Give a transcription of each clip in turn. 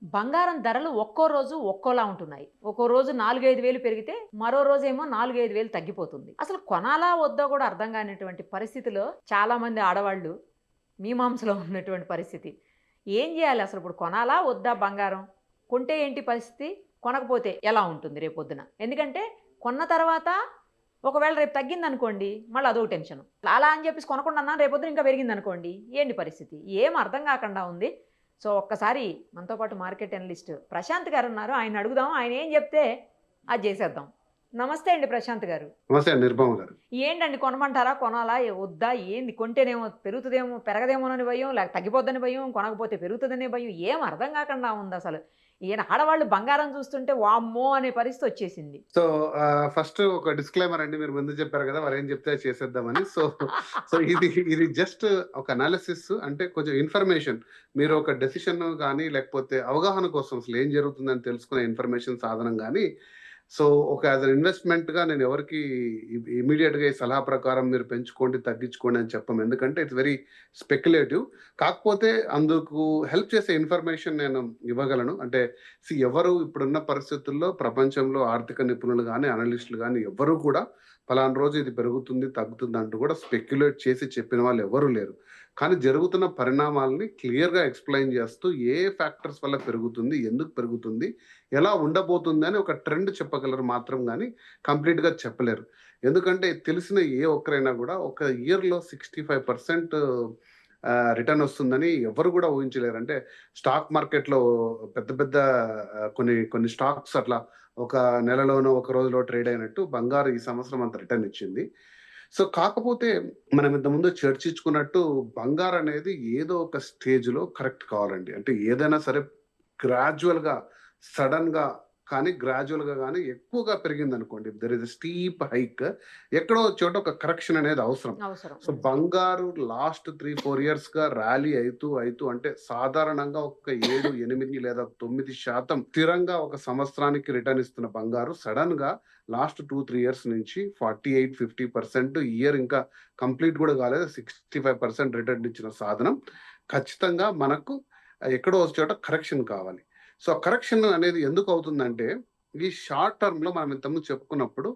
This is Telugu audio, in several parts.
బంగారం ధరలు ఒక్కో రోజు ఒక్కోలా ఉంటున్నాయి. ఒక్కో రోజు 4, 5,000 పెరిగితే, మరో రోజేమో 4, 5,000 తగ్గిపోతుంది. అసలు కొనాలా వద్దా కూడా అర్థం కానటువంటి పరిస్థితిలో చాలామంది ఆడవాళ్ళు మీమాంసలో ఉన్నటువంటి పరిస్థితి. ఏం జేయాలి అసలు ఇప్పుడు కొనాలా వద్దా బంగారం? కొంటే ఏంటి పరిస్థితి? కొనకపోతే ఎలా ఉంటుంది రేపొద్దున? ఎందుకంటే కొన్న తర్వాత ఒకవేళ రేపు తగ్గిందనుకోండి, మళ్ళీ అదోక టెన్షను. అలా అని చెప్పేసి కొనకుండా ఉన్నాను రేపొద్దున ఇంకా పెరిగిందనుకోండి, ఏంటి పరిస్థితి? ఏం అర్థం కాకుండా ఉంది. సో, ఒక్కసారి మనతో పాటు మార్కెట్ అనలిస్ట్ ప్రశాంత్ గారున్నారు. ఆయన్ని అడుగుదాం. ఆయన ఏం చెప్తే అది జేసేద్దాం. నమస్తే అండి ప్రశాంత్ గారు. నమస్తే అండి నిర్మమ గారు. ఏంటండి కొనమంటారా? కొనాలా? వద్దా? ఏంది? కొంటేనేమో పెరుగుతదేమో పెరగదేమోనని భయం, లేక తగ్గిపోద్దని భయం, కొనకపోతే పెరుగుతదనే భయం. ఏం అర్థం కాకుండా ఉందసలు. ఈయన ఆడవాళ్ళు బంగారం చూస్తుంటే వామ్మో! అనే పరిస్థితొచ్చేసింది. సో, ఫస్ట్ ఒక డిస్క్లైమర్ అండి. మీరు ముందు చెప్పారు కదా! వారేం చెప్తే అది చేసేద్దామని. సో, ఇది జస్ట్ ఒక అనాలిసిస్ అంటే కొంచెం ఇన్ఫర్మేషన్. మీరు ఒక డెసిషన్ గాని, లేకపోతే అవగాహన కోసం అసలు ఏం జరుగుతుందని తెలుసుకునే ఇన్ఫర్మేషన్ సాధనం గాని, సో, ఒక యాస్ ఎన్ ఇన్వెస్ట్‌మెంట్‌గా నేను ఎవరికీ ఇమ్మీడియేట్‌గా ఈ సలహా ప్రకారం మీరు పెంచుకోండి, తగ్గించుకోండి అని చెప్పము. ఎందుకంటే ఇట్స్ వెరీ స్పెక్యులేటివ్. కాకపోతే అందుకు హెల్ప్ చేసే ఇన్ఫర్మేషన్ నేను ఇవ్వగలను. అంటే ఎవరు ఇప్పుడున్న పరిస్థితుల్లో ప్రపంచంలో ఆర్థిక నిపుణులు గాని, అనలిస్టులు గాని ఎవ్వరు కూడా పలానా రోజు ఇది పెరుగుతుంది, తగ్గుతుంది అంటూ కూడా స్పెక్యులేట్ చేసి చెప్పిన వాళ్ళు ఎవ్వరు లేరు. కానీ జరుగుతున్న పరిణామాలని క్లియర్‌గా ఎక్స్‌ప్లెయిన్ చేస్తూ ఏ ఫ్యాక్టర్స్ వల్ల పెరుగుతుంది, ఎందుకు పెరుగుతుంది, ఎలా ఉండబోతుంది అని ఒక ట్రెండ్ చెప్పగలరు మాత్రం గానీ కంప్లీట్‌గా చెప్పలేరు. ఎందుకంటే తెలిసిన ఏ ఒక్కరైనా గూడా ఒక ఇయర్‌లో 65% రిటర్న్ వస్తుందని ఎవ్వరు గూడా ఊహించలేరు. అంటే స్టాక్ మార్కెట్‌లో పెద్ద పెద్ద కొన్ని స్టాక్స్ అట్లా ఒక నెలలోనో, ఒక రోజులో ట్రేడ్ అయినట్టు బంగారు ఈ సంవత్సరం అంత రిటర్న్ ఇచ్చింది. సో, కాకపోతే మనం ఇంతకుముందు చర్చించుకున్నట్టు బంగారనేది ఏదో ఒక స్టేజ్‌లో కరెక్ట్ కావాలండి. అంటే ఏదైనా సరే గ్రాడ్యుయల్‌గా, సడెన్‌గా కానీ గ్రాడ్యుయల్‌గా గానీ ఎక్కువగా పెరిగిందనుకోండి. There is a steep hike. ఎక్కడో ఒక చోట ఒక కరెక్షన్ అనేది అవసరం. అవసరం. సో, బంగారు లాస్ట్ 3, 4 ఇయర్స్‌గా ర్యాలీ అయితూ అంటే సాధారణంగా ఒక 7, 8 లేదా 9% స్థిరంగా ఒక సంవత్సరానికి రిటర్న్ ఇస్తున్న బంగారు సడెన్‌గా లాస్ట్ 2, 3 ఇయర్స్ నుంచి 48, 50% ఇయర్ ఇంకా కంప్లీట్ గూడా కాలేదు. 65% రిటర్న్ ఇచ్చిన సాధనం ఖచ్చితంగా మనకు ఎక్కడో ఒక చోట కరెక్షన్ కావాలి. సో, కరెక్షన్ అనేది ఎందుకు అవుతుందంటే, ఈ షార్ట్ టర్మ్‌లో మనం ఇంతకుముందు చెప్పుకున్నప్పుడు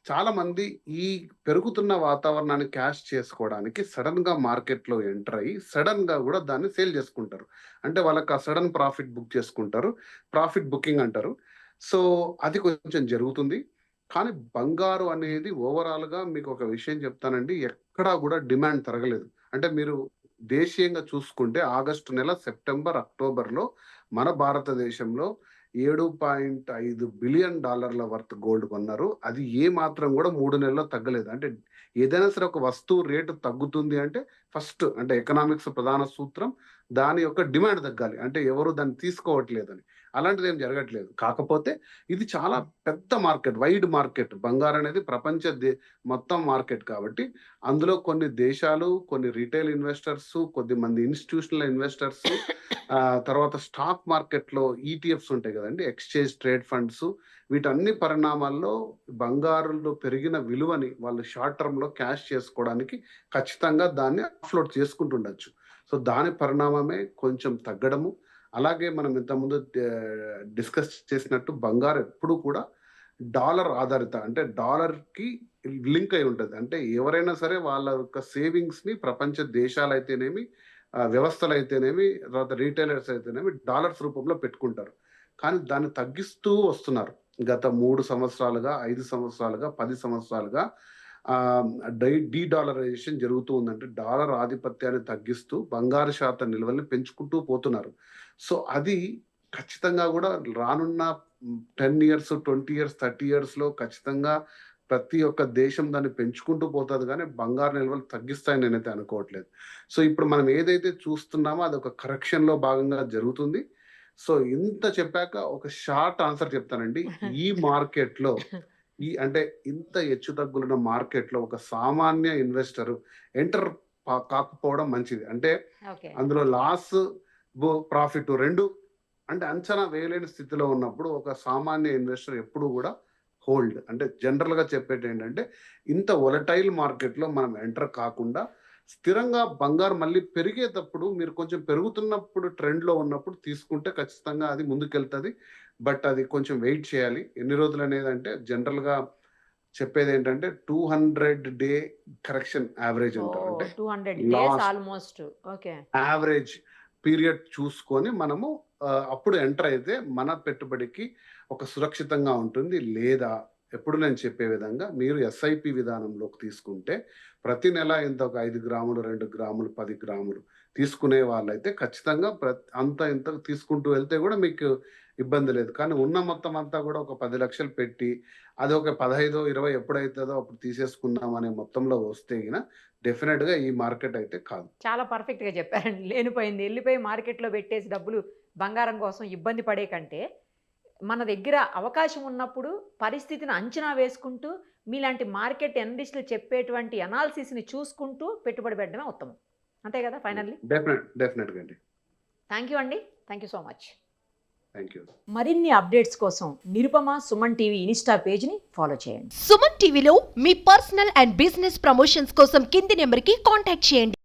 చాలామంది ఈ పెరుగుతున్న వాతావరణాన్ని క్యాష్ చేసుకోవడానికి సడెన్‌గా మార్కెట్‌లో ఎంటర్ అయ్యి, సడెన్‌గా గూడా దాన్ని సేల్ చేసుకుంటారు. అంటే వాళ్ళకి ఆ సడెన్ ప్రాఫిట్ బుక్ చేసుకుంటారు. ప్రాఫిట్ బుకింగ్ అంటారు. సో, అది కొంచెం జరుగుతుంది. కానీ బంగారు అనేది ఓవరాల్‌గా మీకొక విషయం చెప్తానండి. ఎక్కడా గూడా డిమాండ్ తరగలేదు. అంటే మీరు దేశీయంగా చూసుకుంటే ఆగస్టు నెల, సెప్టెంబర్, అక్టోబర్‌లో మన భారతదేశంలో $7.5 బిలియన్ వర్త్ గోల్డ్ కొన్నారు. అది ఏ మాత్రం గూడా 3 నెలల్లో తగ్గలేదు. అంటే ఏదైనా సరే ఒక వస్తువు రేటు తగ్గుతుంది అంటే ఫస్ట్ అంటే ఎకనామిక్స్ ప్రధాన సూత్రం దాని యొక్క డిమాండ్ తగ్గాలి. అంటే ఎవరు దాన్ని తీసుకోవట్లేదని. అలాంటిదేం జరగట్లేదు. కాకపోతే ఇది చాలా పెద్ద మార్కెట్, వైడ్ మార్కెట్. బంగారనేది మొత్తం మార్కెట్ కాబట్టి అందులో కొన్ని దేశాలు, కొన్ని రిటైల్ ఇన్వెస్టర్సు, కొద్దిమంది ఇన్‌స్టిట్యూషనల్ ఇన్వెస్టర్సు తర్వాత స్టాక్ మార్కెట్‌లో ఈటీఎఫ్స్ ఉంటాయి గదండీ! Exchange trade funds. వీటన్ని పరిణామాల్లో బంగారులో పెరిగిన విలువని వాళ్ళు షార్ట్ టర్మ్‌లో క్యాష్ చేసుకోవడానికి ఖచ్చితంగా దాన్ని ఆఫ్‌లోడ్ చేసుకుంటుండొచ్చు. సో, దాని పరిణామమే కొంచెం తగ్గడము. అలాగే మనం ఇంతకుముందు డిస్కస్ చేసినట్టు బంగారం ఎప్పుడు కూడా డాలర్ ఆధారిత అంటే డాలర్‌కి లింక్ అయి ఉంటది. అంటే ఎవరైనా సరే వాళ్ళ యొక్క సేవింగ్స్‌ని ప్రపంచ దేశాలైతేనేమి, వ్యవస్థలైతేనేమి, తర్వాత రిటైలర్స్ అయితేనేమి డాలర్స్ రూపంలో పెట్టుకుంటారు. కానీ దాన్ని తగ్గిస్తూ వస్తున్నారు. గత 3 సంవత్సరాలుగా, 5 సంవత్సరాలుగా, 10 సంవత్సరాలుగా ఆహ్, డీ డాలరైజేషన్ జరుగుతూ ఉందంటే డాలర్ ఆధిపత్యాన్ని తగ్గిస్తూ బంగారు శాతం నిల్వల్ని పెంచుకుంటూ పోతున్నారు. సో, అది ఖచ్చితంగా గూడా రానున్న 10 ఇయర్స్, 20 ఇయర్స్, 30 ఇయర్స్‌లో ఖచ్చితంగా ప్రతి ఒక్క దేశం దాన్ని పెంచుకుంటూ పోతది గానీ, బంగారు నిల్వలు తగ్గిస్తాయని నేనైతే అనుకోవట్లేదు. సో, ఇప్పుడు మనం ఏదైతే చూస్తున్నామో అదొక కరెక్షన్‌లో భాగంగా జరుగుతుంది. సో, ఇంత చెప్పాక ఒక షార్ట్ ఆన్సర్ చెప్తానండి. ఈ మార్కెట్‌లో అంటే ఇంత హెచ్చుతగ్గులున్న మార్కెట్‌లో ఒక సామాన్య ఇన్వెస్టరు ఎంటర్ కాకపోవడం మంచిది. అంటే ఓకే. అందులో లాస్, ప్రాఫిట్ 2 అంటే అంచనా వేయలేని స్థితిలో ఉన్నప్పుడు ఒక సామాన్య ఇన్వెస్టర్ ఎప్పుడు గూడా హోల్డ్. అంటే జనరల్‌గా చెప్పేటేంటంటే ఇంత వోలటైల్ మార్కెట్‌లో మనం ఎంటర్ కాకుండా స్థిరంగా బంగారం మళ్ళీ పెరిగేటప్పుడు మీరు కొంచెం పెరుగుతున్నప్పుడు ట్రెండ్‌లో ఉన్నప్పుడు తీసుకుంటే ఖచ్చితంగా అది ముందుకెళ్తది. బట్ అది కొంచెం వెయిట్ చేయాలి. ఎన్ని రోజులనేదంటే జనరల్‌గా చెప్పేదేంటంటే 200 డే కరెక్షన్ యావరేజ్ అంటారు. అంటే 200 days last almost. Okay. Average period చూసుకొని మనము అప్పుడు ఎంటర్ అయితే మన పెట్టుబడికి ఒక సురక్షితంగా ఉంటుంది. లేదా ఎప్పుడు నేను చెప్పే విధంగా మీరు ఎస్ఐపి విధానంలోకి తీసుకుంటే ప్రతి నెల ఇంత ఒక 5 గ్రాములు, 2 గ్రాములు, 10 గ్రాములు తీసుకునే వాళ్ళైతే ఖచ్చితంగా అంత ఇంత తీసుకుంటూ వెళ్తే కూడా మీకు ఇబ్బంది లేదు. కానీ ఉన్న మొత్తం అంతా కూడా ఒక 10,00,000 పెట్టి అది ఒక 15, 20 ఎప్పుడైతదో అప్పుడు తీసేసుకుందాం అనే మొత్తంలో వస్తే గిన డెఫినిట్‌గా ఈ మార్కెట్ అయితే కాదు. చాలా పర్ఫెక్ట్‌గా చెప్పారండి. లేనిపోయింది ఎళ్ళిపోయి మార్కెట్‌లో పెట్టేసి డబ్బులు బంగారం కోసం ఇబ్బంది పడే కంటే, మన దగ్గర అవకాశం ఉన్నప్పుడు పరిస్థితిని అంచనా వేసుకుంటూ, మీలాంటి మార్కెట్ అనలిస్టులు చెప్పేటువంటి అనాలిసిస్‌ని చూసుకుంటూ పెట్టుబడి పెట్టడమే ఉత్తమం. అంతే కదా ఫైనల్లీ? డెఫినిట్‌గా అండి. థాంక్ యూ అండి. Thank you so much. Thank you. మరిన్ని అప్డేట్స్ కోసం నిరుపమ సుమన్ టీవీ ఇన్‌స్టా పేజ్‌ని ఫాలో చేయండి. సుమన్ టీవీలో మీ పర్సనల్ అండ్ బిజినెస్ ప్రమోషన్స్ కోసం కింది నెంబర్కి కాంటాక్ట్ చేయండి.